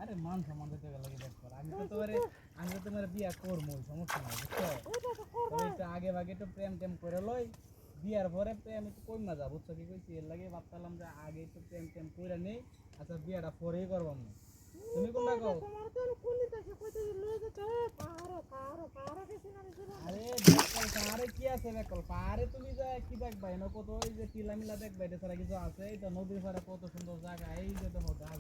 আরে মান সম্মান দিতে লাগে দেখো আমি তো তোমার বিয়া করবো সমস্যা নাই বুঝছো তবে একটু আগে ভাগে একটু প্রেম টেম করে লই বিয়ার পরে প্রেম একটু কই না যা বুঝছো কি কইছি এর লাগে ভাবতাম যে আগে একটু প্রেম টেম করে নেই আচ্ছা বিয়াটা পরেই করবো আমি তুমি কোনটা কও আরে বেকল পাহাড়ে কি আছে বেকল পাহাড়ে তুমি যা কি দেখবা এনে কত ওই যে টিলা মিলা দেখবা এটা ছাড়া কিছু আছে এটা নদীর পাড়ে কত সুন্দর জায়গা এই যে দেখো গাছ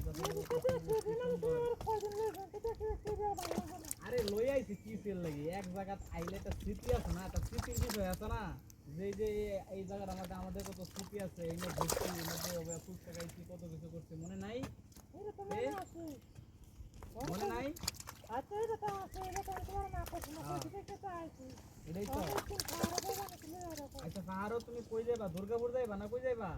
আরে লই আইছি কি ফেল লাগি এক জায়গা আইলে একটা স্মৃতি আছে না একটা স্মৃতির বিষয় আছে না যে এই জায়গার আমাদের কত স্মৃতি আছে এই নিয়ে ঘুরছি নদী ফুচকা খাইছি কত কিছু করছি মনে নাই মনে নাই আচ্ছা পাহাড়ও তুমি কই যাইবা দুর্গাপুর যাইবা না কই যাইবা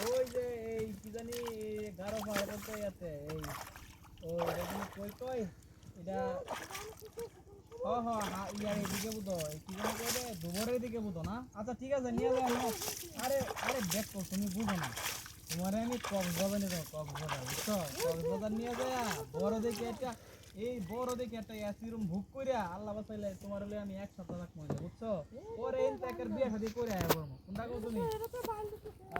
ওই যে এই কি জানি গারো পাহাড় বলতে আছে এই ওই তুমি কই কই এটা ইয়ার এদিকে বুঝো কি জানি কই রে দুবরের দিকে বুঝো না আচ্ছা ঠিক আছে নিয়ে যাও আরে আরে দেখো তুমি বুঝো না তোমারে আমি কক্সবাজার নিয়ে যাবো কক্সবাজার বুঝছো কক্সবাজার নিয়ে যায় বড় দেখে একটা এসি রুম বুক কইরা আল্লাহ বাঁচাইলে তোমার হলে আমি এক সপ্তাহ থাকবো বুঝছো পরে এই প্যাকের বিয়ে শাদী করে আয়া করবো কোনটা কও তুমি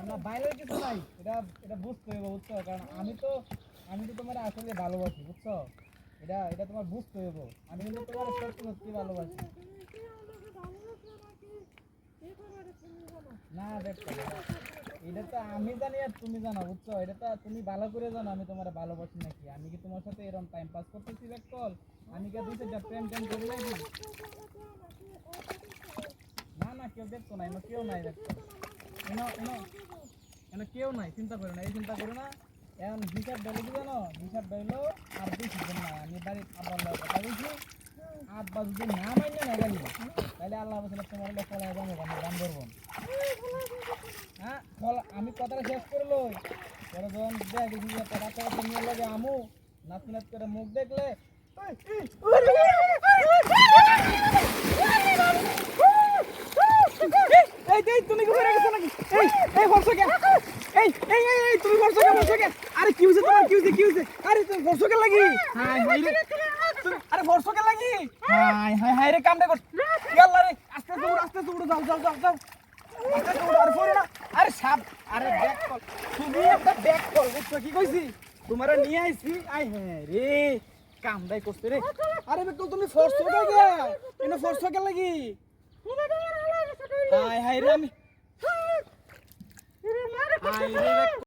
না বাইরের কিছু নাই এটা বুঝতে হবে বুঝছো কারণ আমি তো তোমার আসলে ভালোবাসি বুঝছো এটা তোমার বুঝতে হবে আমি কিন্তু তোমার সত্যি সত্যি ভালোবাসি না দেখো এটা তো আমি জানি আর তুমি জানো বুঝছো এটা তো তুমি ভালো করে জানো আমি তোমার ভালোবাসি নাকি আমি কি তোমার সাথে এরকম টাইম পাস করতেছি কল আমি কি দুই চারটা প্রেম করি নাকি না কেউ দেখতো না কেউ নাই দেখতো কেউ নাই চিন্তা করো না এই চিন্তা করো না এখন হিসাব ডালে কি জানো হিসাব ডাইলো আর বেশি দিন না আমি বাড়ির আব্বার কথা বলছি আব্বা যদি না মানলে না জানি তাহলে আল্লাহ বলছিল তোমার হলে ফলায় যাবো আমি গান ধরবো হ্যাঁ আমি কথাটা শেষ করলো পরে যখন দেখি যে কথা নিয়ে লাগে আমু নাচ নাচ করে মুখ দেখলে তুমি কি করে গেছো নাকি এই বর্ষা কে এই তুমি বর্ষা কে আরে কি হইছে তোমার কি হইছে আরে তুমি বর্ষা কে লাগি হাই রে আরে বর্ষা কে লাগি হাই রে কামটা কর ইয়াল্লা রে আস্তে উড়ো যাও আস্তে উড়ো আর পড়ে না আরে সাপ আরে ব্যাক কল তুমি একটা ব্যাক কল বুঝছো কি কইছি তোমারে নিয়ে আইছি হ্যাঁ রে কামটাই করতে রে আরে বেকল তুমি ফোর্স হয়ে গে এনে ফোর্স কে লাগি হাই রে আমি